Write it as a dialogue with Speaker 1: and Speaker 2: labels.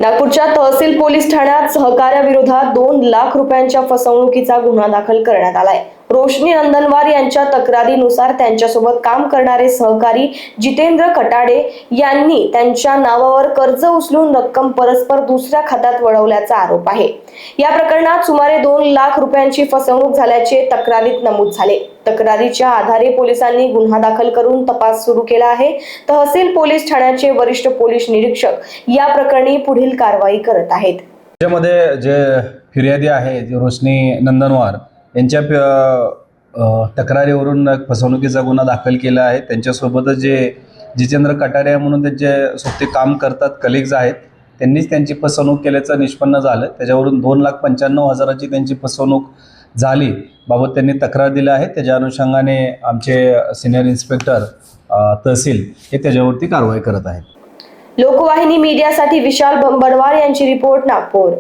Speaker 1: नागपूरच्या तहसील पोलीस ठाण्यात सहकार्याविरोधात 2 लाख रुपयांच्या फसवणुकीचा गुन्हा दाखल करण्यात आलाय। रोशनी नंदनवार यांच्या तक्रारीनुसार त्यांच्यासोबत काम करणारे सहकारी जितेंद्र कटाडे यांनी त्यांच्या नावावर कर्ज उचलून रक्कम परस्पर दुसऱ्या खात्यात वळवल्याचा आरोप आहे। या प्रकरणात सुमारे 2 लाख रुपयांची फसवणूक झाल्याचे तक्रारीत नमूद झाले। तक्रारीच्या आधारे पोलिसांनी गुन्हा दाखल करून तपास सुरू केला आहे। तहसील पोलीस ठाण्याचे वरिष्ठ पोलीस निरीक्षक या प्रकरणी पुढील कारवाई करत आहेत।
Speaker 2: त्यामध्ये जे फिर्यादी आहे रोशनी नंदनवार यांच्या तक्रारीवरून फसवणुकीचा गुन्हा दाखल केला आहे। त्यांच्यासोबतच जे जितेंद्र कटारे म्हणून त्यांचे सोबती काम करतात कलिग्स आहेत, त्यांनीच त्यांची फसवणूक केल्याचं निष्पन्न झालं। त्याच्यावरून 2,95,000ची त्यांची फसवणूक झाली बाबत त्यांनी तक्रार दिली आहे। त्याच्या अनुषंगाने आमचे सिनियर इन्स्पेक्टर तहसील हे त्याच्यावरती कारवाई करत आहेत।
Speaker 1: लोकवाहिनी मीडियासाठी विशाल बंबडवार यांची रिपोर्ट, नागपूर।